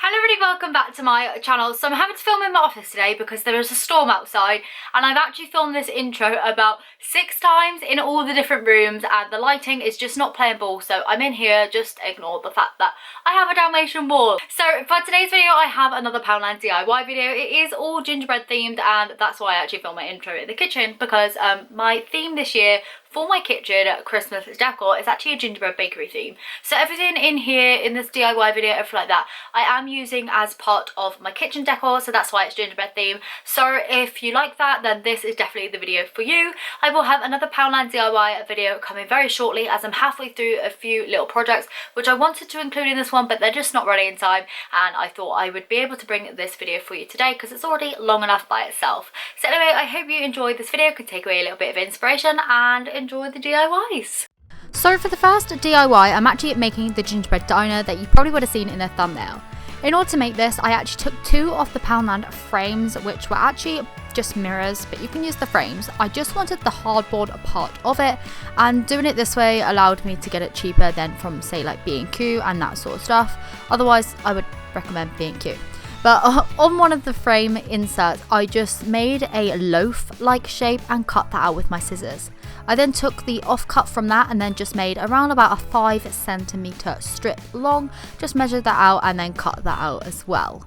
Hello everybody, welcome back to my channel. So I'm having to film in my office today because there is a storm outside, and I've actually filmed this intro about 6 times in all the different rooms and the lighting is just not playing ball, so I'm in here. Just ignore the fact that I have a Dalmatian wall. So for today's video I have another Poundland DIY video. It is all gingerbread themed, and that's why I actually filmed my intro in the kitchen, because my theme this year for my kitchen Christmas decor is actually a gingerbread bakery theme. So everything in here in this DIY video, everything like that, I am using as part of my kitchen decor, so that's why it's gingerbread theme. So if you like that, then this is definitely the video for you. I will have another Poundland DIY video coming very shortly, as I'm halfway through a few little projects which I wanted to include in this one, but they're just not ready in time, and I thought I would be able to bring this video for you today because it's already long enough by itself. So anyway, I hope you enjoyed this video, could take away a little bit of inspiration and enjoy the DIYs. So for the first DIY, I'm actually making the gingerbread diner that you probably would have seen in the thumbnail. In order to make this, I actually took 2 of the Poundland frames, which were actually just mirrors, but you can use the frames. I just wanted the hardboard part of it, and doing it this way allowed me to get it cheaper than from, say, like B&Q and that sort of stuff. Otherwise, I would recommend B&Q. But on one of the frame inserts, I just made a loaf-like shape and cut that out with my scissors. I then took the offcut from that and then just made around about a 5cm strip long, just measured that out and then cut that out as well.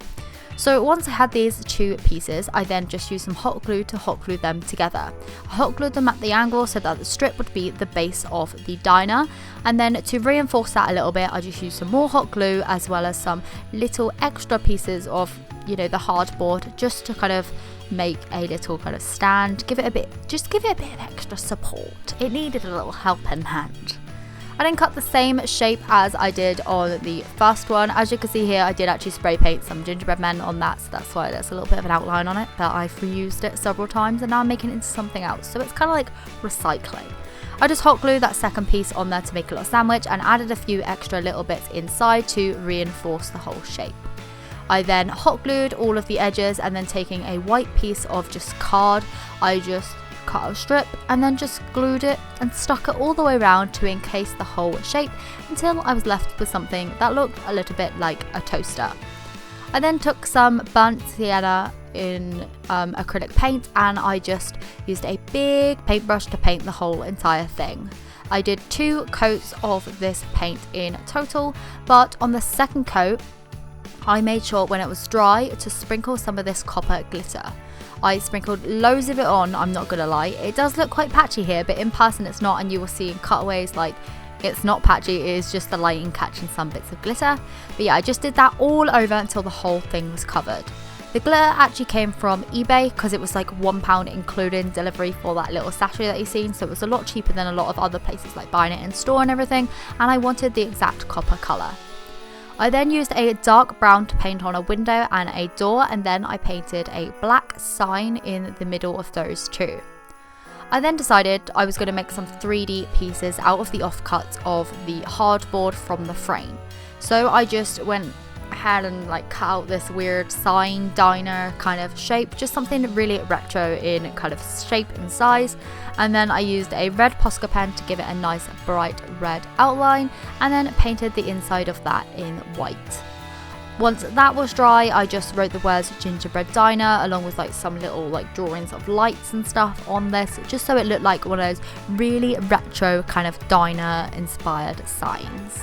So once I had these 2 pieces, I then just used some hot glue to hot glue them together. I hot glued them at the angle so that the strip would be the base of the diner, and then to reinforce that a little bit, I just used some more hot glue as well as some little extra pieces of, you know, the hardboard, just to kind of make a little kind of stand, give it a bit of extra support. It needed a little helping hand. I then cut the same shape as I did on the first one. As you can see here, I did actually spray paint some gingerbread men on that, so that's why there's a little bit of an outline on it, but I've reused it several times and now I'm making it into something else, so it's kind of like recycling. I just hot glued that second piece on there to make a little sandwich and added a few extra little bits inside to reinforce the whole shape. I then hot glued all of the edges, and then taking a white piece of just card, I just cut a strip and then just glued it and stuck it all the way around to encase the whole shape until I was left with something that looked a little bit like a toaster. I then took some burnt sienna in acrylic paint, and I just used a big paintbrush to paint the whole entire thing. I did 2 coats of this paint in total, but on the second coat I made sure when it was dry to sprinkle some of this copper glitter. I sprinkled loads of it on, I'm not gonna lie. It does look quite patchy here, but in person it's not, and you will see in cutaways like it's not patchy, it is just the lighting catching some bits of glitter. But yeah, I just did that all over until the whole thing was covered. The glitter actually came from eBay because it was like £1 including delivery for that little sachet that you've seen, so it was a lot cheaper than a lot of other places like buying it in store and everything, and I wanted the exact copper colour. I then used a dark brown to paint on a window and a door, and then I painted a black sign in the middle of those 2. I then decided I was going to make some 3D pieces out of the offcuts of the hardboard from the frame. So I just went ahead and like cut out this weird sign diner kind of shape, just something really retro in kind of shape and size, and then I used a red Posca pen to give it a nice bright red outline, and then painted the inside of that in white. Once that was dry, I just wrote the words gingerbread diner along with like some little like drawings of lights and stuff on this, just so it looked like one of those really retro kind of diner inspired signs.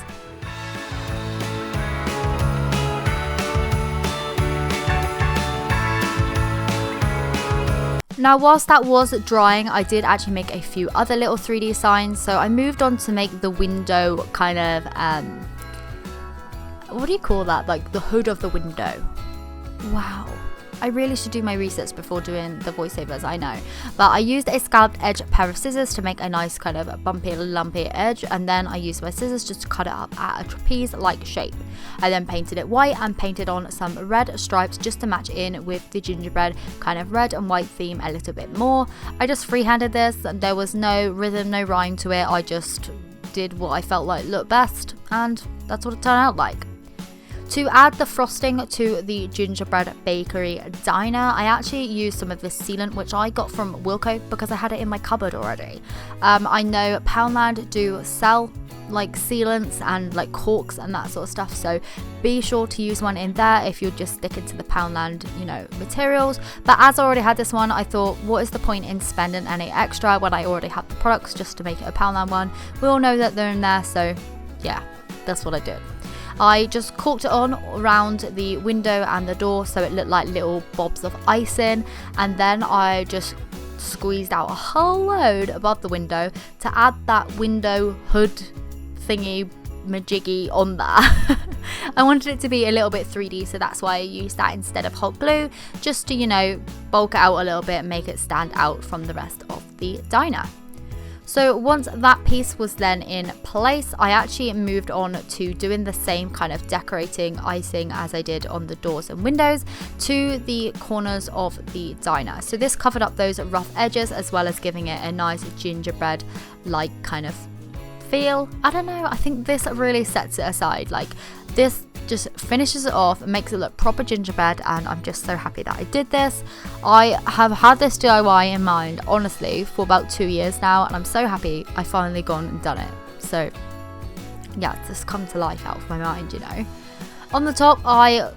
Now whilst that was drying, I did actually make a few other little 3D signs, so I moved on to make the window kind of, what do you call that, like the hood of the window. Wow, I really should do my research before doing the voiceovers, I know. But I used a scalloped edge pair of scissors to make a nice kind of bumpy, lumpy edge, and then I used my scissors just to cut it up at a trapeze-like shape. I then painted it white and painted on some red stripes just to match in with the gingerbread kind of red and white theme a little bit more. I just freehanded this, and there was no rhythm, no rhyme to it. I just did what I felt like looked best, and that's what it turned out like. To add the frosting to the gingerbread bakery diner, I actually used some of this sealant, which I got from Wilko because I had it in my cupboard already. I know Poundland do sell like sealants and like corks and that sort of stuff, so be sure to use one in there if you're just sticking to the Poundland, you know, materials. But as I already had this one, I thought, what is the point in spending any extra when I already have the products just to make it a Poundland one? We all know that they're in there, so yeah, that's what I did. I just corked it on around the window and the door so it looked like little bobs of icing, and then I just squeezed out a whole load above the window to add that window hood thingy majiggy on there. I wanted it to be a little bit 3D, so that's why I used that instead of hot glue, just to, you know, bulk it out a little bit and make it stand out from the rest of the diner. So once that piece was then in place, I actually moved on to doing the same kind of decorating icing as I did on the doors and windows to the corners of the diner. So this covered up those rough edges as well as giving it a nice gingerbread like kind of feel. I don't know, I think this really sets it aside. Like, this just finishes it off and makes it look proper gingerbread, and I'm just so happy that I did this. I have had this DIY in mind, honestly, for about 2 years now, and I'm so happy I finally gone and done it. So yeah, it's just come to life out of my mind, you know. On the top, I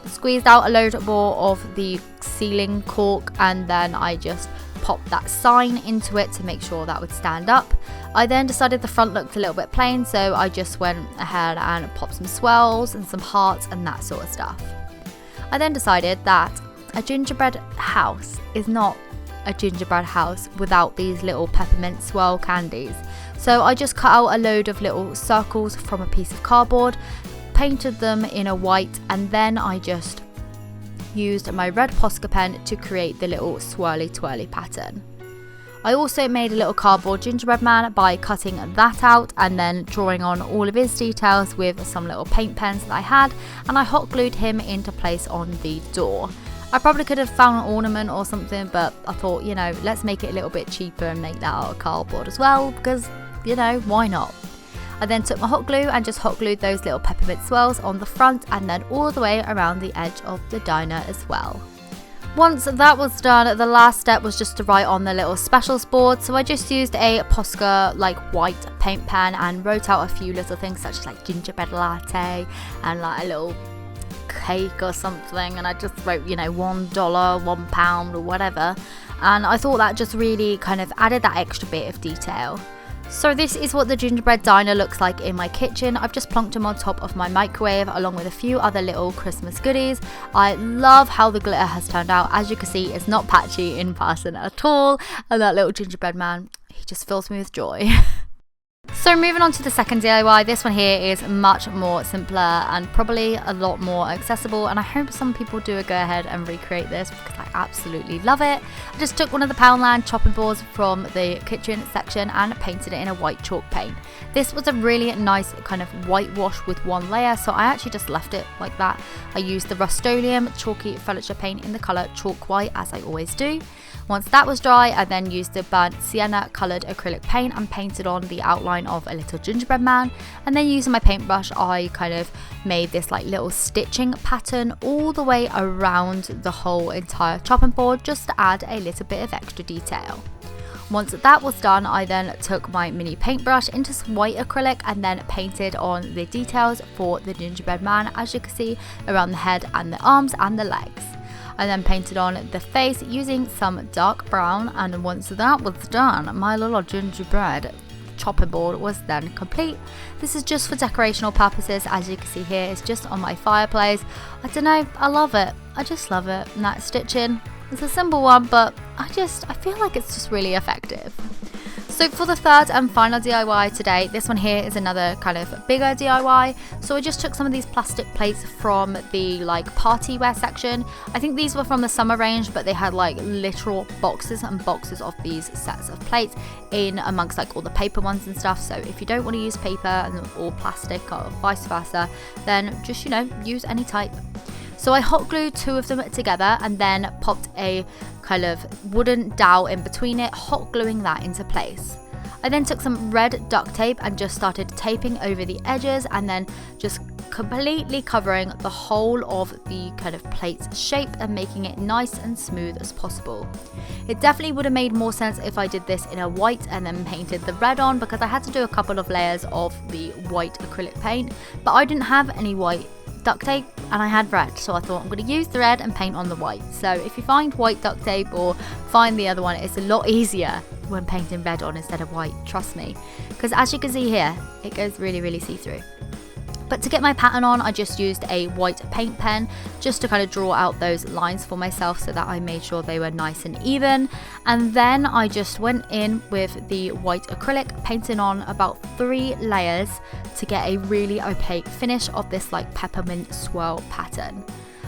squeezed out a load more of the ceiling cork, and then I just popped that sign into it to make sure that would stand up. I then decided the front looked a little bit plain, so I just went ahead and popped some swirls and some hearts and that sort of stuff. I then decided that a gingerbread house is not a gingerbread house without these little peppermint swirl candies. So I just cut out a load of little circles from a piece of cardboard, painted them in a white, and then I just used my red Posca pen to create the little swirly twirly pattern. I also made a little cardboard gingerbread man by cutting that out and then drawing on all of his details with some little paint pens that I had, and I hot glued him into place on the door. I probably could have found an ornament or something, but I thought, you know, let's make it a little bit cheaper and make that out of cardboard as well, because, you know, why not? I then took my hot glue and just hot glued those little peppermint swirls on the front and then all the way around the edge of the diner as well. Once that was done, the last step was just to write on the little specials board, so I just used a Posca like white paint pen and wrote out a few little things such as like gingerbread latte and like a little cake or something, and I just wrote, you know, $1, £1 or whatever, and I thought that just really kind of added that extra bit of detail. So this is what the gingerbread diner looks like in my kitchen. I've just plonked them on top of my microwave along with a few other little Christmas goodies. I love how the glitter has turned out. As you can see, it's not patchy in person at all, and that little gingerbread man, he just fills me with joy. So moving on to the second DIY, this one here is much more simpler and probably a lot more accessible, and I hope some people do go ahead and recreate this because I absolutely love it. I just took one of the Poundland chopping boards from the kitchen section and painted it in a white chalk paint. This was a really nice kind of whitewash with one layer, so I actually just left it like that. I used the Rust-Oleum chalky furniture paint in the colour chalk white, as I always do. Once that was dry, I then used the burnt sienna coloured acrylic paint and painted on the outline of a little gingerbread man, and then using my paintbrush I kind of made this like little stitching pattern all the way around the whole entire chopping board just to add a little bit of extra detail. Once that was done, I then took my mini paintbrush into some white acrylic and then painted on the details for the gingerbread man, as you can see, around the head and the arms and the legs. I then painted on the face using some dark brown, and once that was done, my little gingerbread chopping board was then complete. This is just for decorational purposes, as you can see here, it's just on my fireplace. I don't know, I love it. I just love it. And that stitching, it's a simple one, but I feel like it's just really effective. So for the third and final DIY today, this one here is another kind of bigger DIY. So I just took some of these plastic plates from the like party wear section. I think these were from the summer range, but they had like literal boxes and boxes of these sets of plates in amongst like all the paper ones and stuff. So if you don't want to use paper or plastic or vice versa, then just, you know, use any type. So I hot glued two of them together and then popped a kind of wooden dowel in between it, hot gluing that into place. I then took some red duct tape and just started taping over the edges and then just completely covering the whole of the kind of plate's shape and making it nice and smooth as possible. It definitely would have made more sense if I did this in a white and then painted the red on, because I had to do a couple of layers of the white acrylic paint, but I didn't have any white duct tape and I had red, so I thought I'm going to use the red and paint on the white. So if you find white duct tape or find the other one, it's a lot easier when painting red on instead of white, trust me, because as you can see here, it goes really see-through. But to get my pattern on, I just used a white paint pen just to kind of draw out those lines for myself so that I made sure they were nice and even. And then I just went in with the white acrylic, painting on about 3 layers to get a really opaque finish of this like peppermint swirl pattern.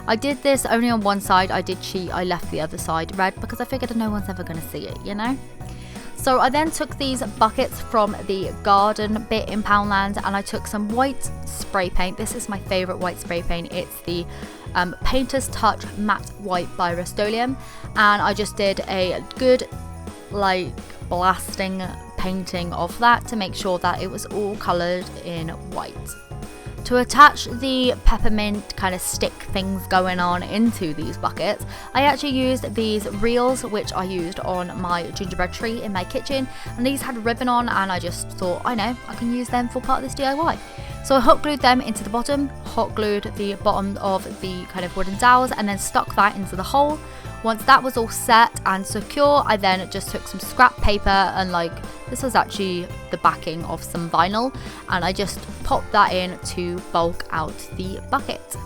I did this only on one side. I did cheat, I left the other side red because I figured no one's ever going to see it, you know? So I then took these buckets from the garden bit in Poundland and I took some white spray paint. This is my favourite white spray paint. It's the Painter's Touch Matte White by Rust-Oleum, and I just did a good like blasting painting of that to make sure that it was all coloured in white. To attach the peppermint kind of stick things going on into these buckets, I actually used these reels which I used on my gingerbread tree in my kitchen, and these had ribbon on and I just thought, I know, I can use them for part of this DIY. So I hot glued them into the bottom, hot glued the bottom of the kind of wooden dowels and then stuck that into the hole. Once that was all set and secure, I then just took some scrap paper and like, this was actually the backing of some vinyl, and I just popped that in to bulk out the bucket.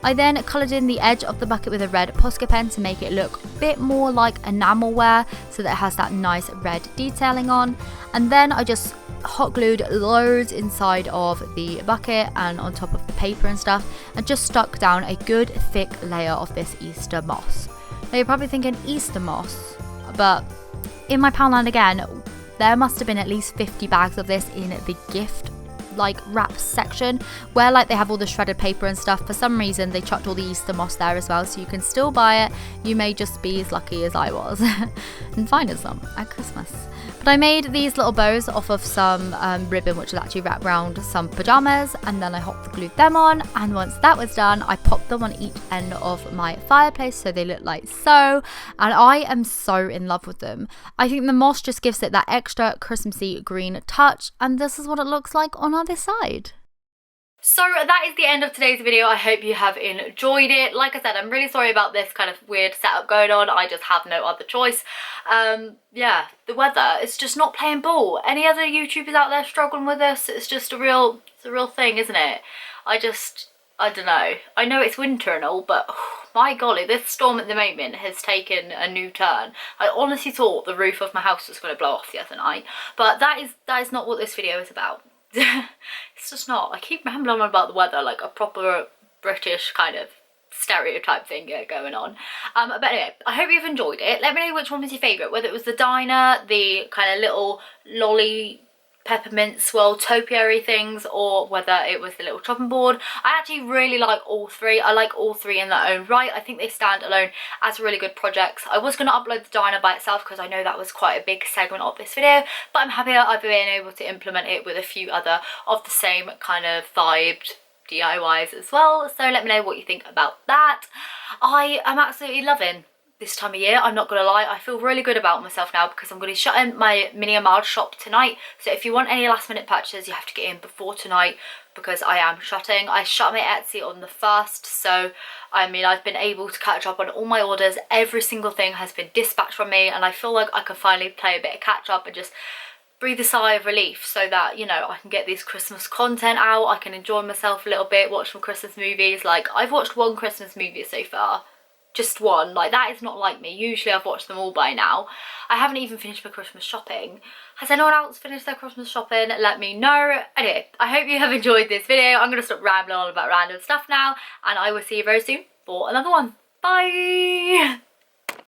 I then coloured in the edge of the bucket with a red Posca pen to make it look a bit more like enamelware so that it has that nice red detailing on, and then I just hot glued loads inside of the bucket and on top of the paper and stuff, and just stuck down a good thick layer of this Easter moss. Now you're probably thinking Easter moss, but in my Poundland again, there must have been at least 50 bags of this in the gift like wrap section where like they have all the shredded paper and stuff. For some reason they chucked all the Easter moss there as well, so you can still buy it. You may just be as lucky as I was and find some at Christmas. But I made these little bows off of some ribbon which was actually wrapped around some pajamas, and then I hot glued them on, and once that was done I popped them on each end of my fireplace so they look like so, and I am so in love with them. I think the moss just gives it that extra Christmassy green touch, and this is what it looks like on our this side. So that is the end of today's video. I hope you have enjoyed it. Like I said, I'm really sorry about this kind of weird setup going on. I just have no other choice. Yeah, the weather is just not playing ball. Any other YouTubers out there struggling with this? It's just a real thing, isn't it? I don't know. I know it's winter and all, but oh, my golly, this storm at the moment has taken a new turn. I honestly thought the roof of my house was going to blow off the other night, but that is not what this video is about. It's just not. I keep rambling on about the weather like a proper British kind of stereotype thing going on. But anyway, I hope you've enjoyed it. Let me know which one was your favourite, whether it was the diner, the kind of little lolly peppermint swirl topiary things, or whether it was the little chopping board. I actually really like all three. I like all three in their own right. I think they stand alone as really good projects. I was going to upload the diner by itself because I know that was quite a big segment of this video, but I'm happy that I've been able to implement it with a few other of the same kind of vibed DIYs as well. So let me know what you think about that. I am absolutely loving this time of year, I'm not gonna lie. I feel really good about myself now because I'm gonna be shutting my mini Amad shop tonight. So if you want any last minute purchases, you have to get in before tonight because I am shutting. I shut my Etsy on the 1st, so I mean I've been able to catch up on all my orders. Every single thing has been dispatched from me, and I feel like I can finally play a bit of catch up and just breathe a sigh of relief so that, you know, I can get this Christmas content out. I can enjoy myself a little bit, watch some Christmas movies. Like, I've watched one Christmas movie so far. Just one. Like, that is not like me. Usually I've watched them all by now. I haven't even finished my Christmas shopping. Has anyone else finished their Christmas shopping? Let me know. Anyway, I hope you have enjoyed this video. I'm going to stop rambling on about random stuff now, and I will see you very soon for another one. Bye!